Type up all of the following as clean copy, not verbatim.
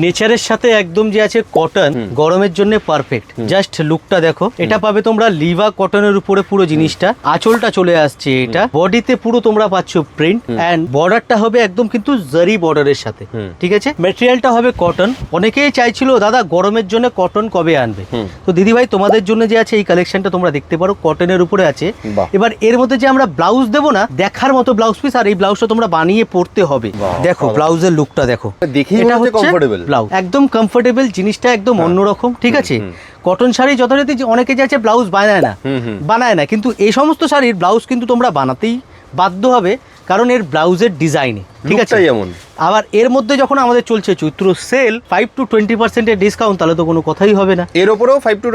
নেচারের সাথে একদম যে আছে কটন, গরমের জন্য পারফেক্ট। জাস্ট লুকটা দেখো, এটা পাবে তোমরা লিভা কটনের উপরে পুরো জিনিসটা, আঁচলটা চলে আসছে, এটা বডিতে পুরো তোমরা পাচ্ছ প্রিন্ট, এন্ড বর্ডারটা হবে একদম কিন্তু জারি বর্ডারের সাথে, ঠিক আছে। ম্যাটেরিয়ালটা হবে কটন। অনেকেই চাইছিল দাদা গরমের জন্য কটন কবে আনবে, তো দিদি ভাই তোমাদের জন্য যে আছে এই কালেকশনটা তোমরা দেখতে পারো, কটনের উপরে আছে। এবার এর মধ্যে যে আমরা ব্লাউজ দেবো না, দেখার মতো ব্লাউজ পিস, আর এই ব্লাউজটা তোমরা বানিয়ে পড়তে হবে। দেখো ব্লাউজের লুকটা দেখো, এটা হচ্ছে ব্লাউজ একদম কমফোর্টেবল, জিনিসটা একদম অন্যরকম, ঠিক আছে। কটন শাড়ি যথারীতি অনেকে যাচ্ছে ব্লাউজ বানায় না, কিন্তু এই সমস্ত শাড়ির ব্লাউজ কিন্তু তোমরা বানাতেই বাধ্য হবে, কারণ এর ব্লাউজের ডিজাইনে, ঠিক আছে। আবার এর মধ্যে যখন আমাদের চলছে চৈত্র সেল 5 to 20% ডিসকাউন্ট, তাহলে তো কোনো কথাই হবে না। এর উপরেও 5 to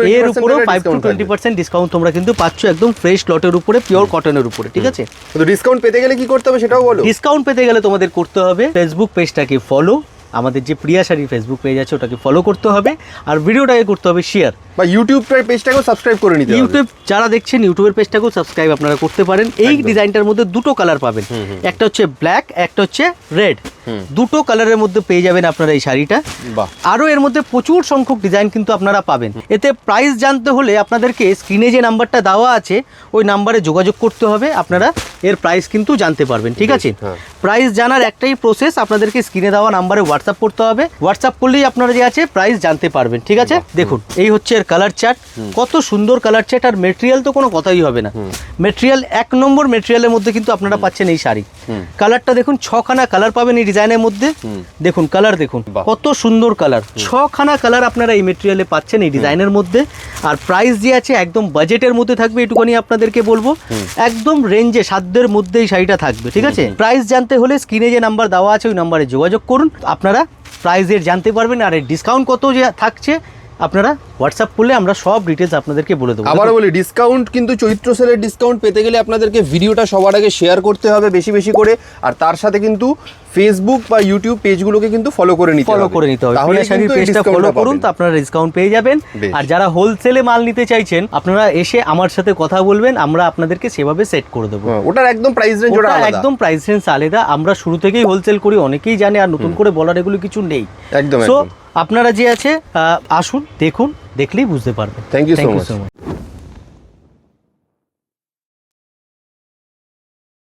20% ডিসকাউন্ট তোমরা কিন্তু পাচ্ছ, একদম ফ্রেশ লটের উপরে, পিওর কটনের উপরে, ঠিক আছে। তো ডিসকাউন্ট পেতে গেলে কি করতে হবে সেটাও বলো। ডিসকাউন্ট পেতে গেলে তোমাদের করতে হবে ফেসবুক পেজটাকে ফলো, আমাদের যে প্রিয়া শাড়ি ফেসবুক পেজ আছে ওটাকে ফলো করতে হবে, আর ভিডিওটাকে করতে হবে শেয়ার, বা ইউটিউব পেজটাকেও সাবস্ক্রাইব করে নিতে হবে। ইউটিউব যারা দেখছেন ইউটিউবের পেজটাকেও সাবস্ক্রাইব আপনারা করতে পারেন। এই ডিজাইনটার মধ্যে দুটো কালার পাবেন, একটা হচ্ছে ব্ল্যাক, একটা হচ্ছে রেড, দুটো কালারের মধ্যে পেয়ে যাবেন আপনারা এই শাড়িটা। আরও এর মধ্যে প্রচুর সংখ্যক ডিজাইন কিন্তু আপনারা পাবেন। এতে প্রাইস জানতে হলে আপনাদেরকে স্ক্রিনে যে নাম্বারটা দেওয়া আছে ওই নাম্বারে যোগাযোগ করতে হবে, আপনারা এর প্রাইস কিন্তু জানতে পারবেন, ঠিক আছে। প্রাইস জানার একটাই প্রসেস, আপনাদেরকে স্ক্রিনে দেওয়া নাম্বারে হোয়াটসঅ্যাপ করতে হবে, হোয়াটসঅ্যাপ করলেই আপনারা যে আছে প্রাইস জানতে পারবেন, ঠিক আছে। দেখুন এই হচ্ছে এর কালার চার্ট, কত সুন্দর কালার চার্ট, আর মেটেরিয়াল তো কোনো কথাই হবে না। মেটেরিয়াল 1 নম্বর মেটেরিয়ালের মধ্যে কিন্তু আপনারা পাচ্ছেন এই শাড়ি। কালারটা দেখুন, 6খানা কালার পাবেন এই ডিজাইনের মধ্যে। দেখুন কালার দেখুন, কত সুন্দর কালার, 6খানা কালার আপনারা এই মেটেরিয়ালে পাচ্ছেন এই ডিজাইনের মধ্যে। আর প্রাইস যে আছে একদম বাজেটের মধ্যে থাকবে, এটুকুনি আপনাদেরকে বলবো, একদম রেঞ্জে সাধ্যের মধ্যে এই শাড়িটা থাকবে, ঠিক আছে। প্রাইস জানতে হলে স্ক্রিনে যে নাম্বার দেওয়া আছে ওই নাম্বারে যোগাযোগ করুন, আপনারা প্রাইসের জানতে পারবেন। আর এই ডিসকাউন্ট কত যে থাকছে আপনারা হোয়াটসঅ্যাপ করলে আমরা সব ডিটেলস আপনাদেরকে বলে দেবো। আবার বলি, ডিসকাউন্ট কিন্তু চৈত্র সেলের ডিসকাউন্ট পেতে গেলে আপনাদেরকে ভিডিওটা সবার আগে শেয়ার করতে হবে বেশি বেশি করে, আর তার সাথে কিন্তু ফেসবুক বা ইউটিউব পেজগুলোকে কিন্তু ফলো করে নিতে হবে। তাহলে শাড়ির পেজটা ফলো করুন, তো আপনারা ডিসকাউন্ট পেয়ে যাবেন। আর যারা হোলসেলে মাল নিতে চাইছেন আপনারা এসে আমার সাথে কথা বলবেন, আমরা আপনাদেরকে সেভাবে সেট করে দেবো। ওটার একদম প্রাইস রেঞ্জ একদম প্রাইস রেঞ্জ আলাদা, আমরা শুরু থেকেই হোলসেল করি, অনেকেই জানে, আর নতুন করে বলার এগুলো কিছু নেই একদম। আপনারা যে আছে আসুন, দেখুন, দেখলেই বুঝতে পারবেন। Thank you so much.